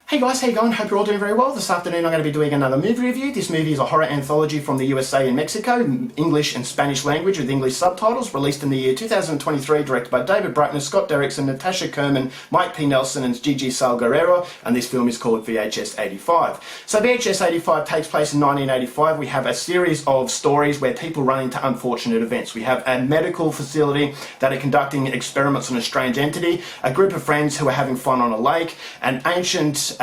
Hey guys, how you going? Hope you're all doing very well. This afternoon I'm going to be doing another movie review. This movie is a horror anthology from the USA and Mexico, English and Spanish language with English subtitles, released in the year 2023, directed by David Bruckner, Scott Derrickson, Natasha Kerman, Mike P. Nelson and Gigi Salguero, and this film is called VHS 85. So VHS 85 takes place in 1985. We have a series of stories where people run into unfortunate events. We have a medical facility that are conducting experiments on a strange entity, a group of friends who are having fun on a lake, an ancient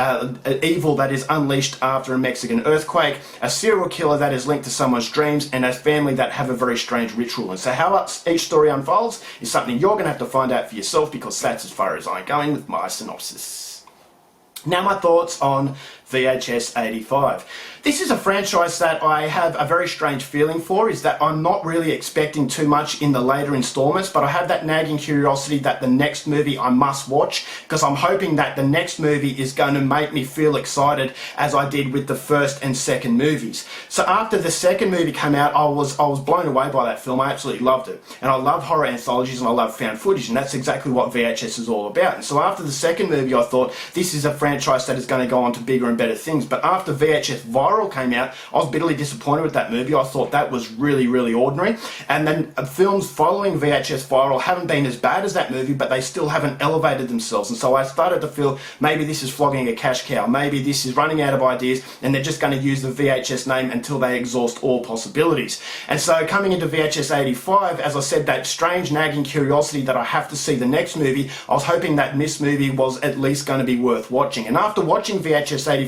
evil that is unleashed after a Mexican earthquake, a serial killer that is linked to someone's dreams, and a family that have a very strange ritual. And so how each story unfolds is something you're going to have to find out for yourself, because that's as far as I'm going with my synopsis. Now my thoughts on VHS 85. This is a franchise that I have a very strange feeling for, is that I'm not really expecting too much in the later installments, but I have that nagging curiosity that the next movie I must watch, because I'm hoping that the next movie is going to make me feel excited as I did with the first and second movies. So after the second movie came out, I was blown away by that film. I absolutely loved it. And I love horror anthologies and I love found footage, and that's exactly what VHS is all about. And so after the second movie I thought, this is a franchise that is going to go on to bigger and better things. But after VHS Viral came out, I was bitterly disappointed with that movie. I thought that was really, really ordinary. And then films following VHS Viral haven't been as bad as that movie, but they still haven't elevated themselves. And so I started to feel maybe this is flogging a cash cow. Maybe this is running out of ideas and they're just going to use the VHS name until they exhaust all possibilities. And so coming into VHS 85, as I said, that strange nagging curiosity that I have to see the next movie, I was hoping that this movie was at least going to be worth watching. And after watching VHS 85,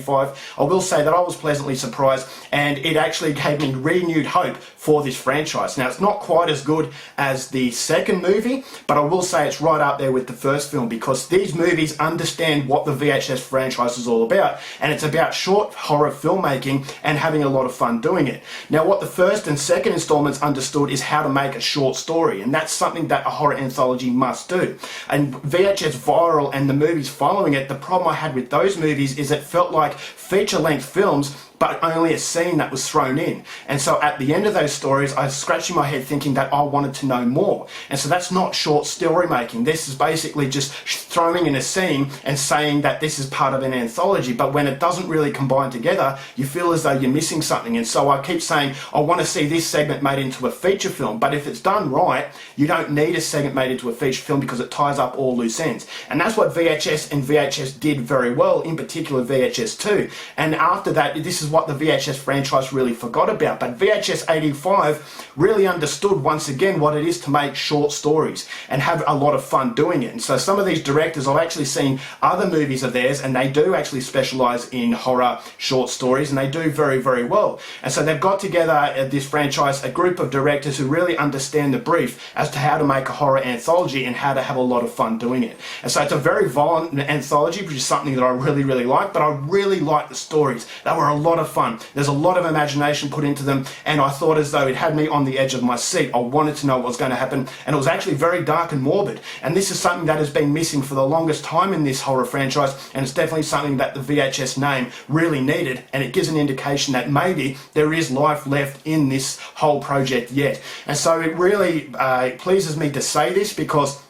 I will say that I was pleasantly surprised, and it actually gave me renewed hope for this franchise. Now, it's not quite as good as the second movie, but I will say it's right up there with the first film, because these movies understand what the VHS franchise is all about, and it's about short horror filmmaking and having a lot of fun doing it. Now, what the first and second installments understood is how to make a short story, and that's something that a horror anthology must do. And VHS Viral and the movies following it, the problem I had with those movies is it felt like feature-length films, but only a scene that was thrown in. And so at the end of those stories, I was scratching my head thinking that I wanted to know more. And so that's not short story making. This is basically just throwing in a scene and saying that this is part of an anthology. But when it doesn't really combine together, you feel as though you're missing something. And so I keep saying, I want to see this segment made into a feature film. But if it's done right, you don't need a segment made into a feature film, because it ties up all loose ends. And that's what VHS and VHS did very well, in particular VHS 2. And after that, this is what the VHS franchise really forgot about. But VHS 85 really understood once again what it is to make short stories and have a lot of fun doing it. And so some of these directors, I've actually seen other movies of theirs, and they do actually specialize in horror short stories, and they do very, very well. And so they've got together this franchise, a group of directors who really understand the brief as to how to make a horror anthology and how to have a lot of fun doing it. And so it's a very violent anthology, which is something that I really, really like, but I really like the stories. They were a lot of fun. There's a lot of imagination put into them, and I thought as though it had me on the edge of my seat. I wanted to know what was going to happen, and it was actually very dark and morbid. And this is something that has been missing for the longest time in this horror franchise, and it's definitely something that the VHS name really needed, and it gives an indication that maybe there is life left in this whole project yet. And so it really pleases me to say this, because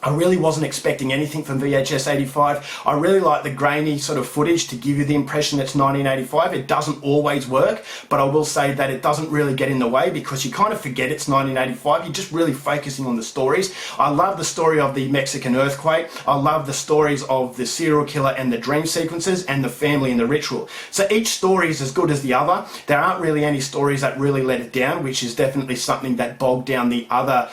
I really wasn't expecting anything from VHS 85. I really like the grainy sort of footage to give you the impression it's 1985. It doesn't always work, but I will say that it doesn't really get in the way, because you kind of forget it's 1985. You're just really focusing on the stories. I love the story of the Mexican earthquake. I love the stories of the serial killer and the dream sequences and the family and the ritual. So each story is as good as the other. There aren't really any stories that really let it down, which is definitely something that bogged down the other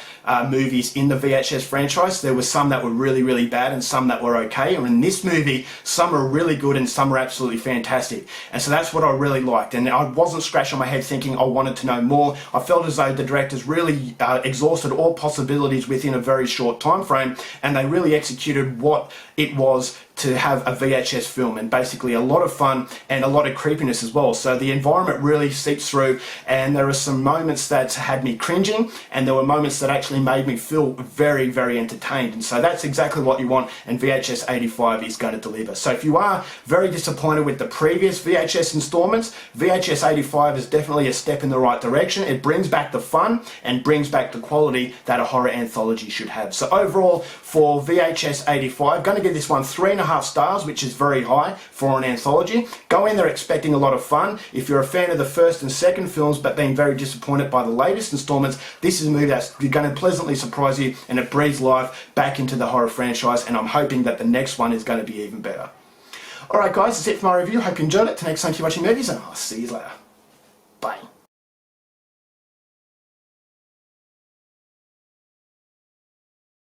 movies in the VHS franchise. There were some that were really, really bad and some that were okay. And in this movie, some are really good and some are absolutely fantastic. And so that's what I really liked. And I wasn't scratching my head thinking I wanted to know more. I felt as though the directors really exhausted all possibilities within a very short time frame, and they really executed what it was to have a VHS film, and basically a lot of fun and a lot of creepiness as well. So the environment really seeps through, and there are some moments that had me cringing, and there were moments that actually made me feel very, very entertained. And so that's exactly what you want, and VHS 85 is going to deliver. So if you are very disappointed with the previous VHS installments, VHS 85 is definitely a step in the right direction. It brings back the fun and brings back the quality that a horror anthology should have. So overall, for VHS 85, I'm going to give this one 3.5 2.5 stars, which is very high for an anthology. Go in there expecting a lot of fun. If you're a fan of the first and second films but being very disappointed by the latest installments, this is a movie that's going to pleasantly surprise you, and it breathes life back into the horror franchise, and I'm hoping that the next one is going to be even better. Alright guys, that's it for my review. Hope you enjoyed it. Till next time, keep watching movies, and I'll see you later. Bye.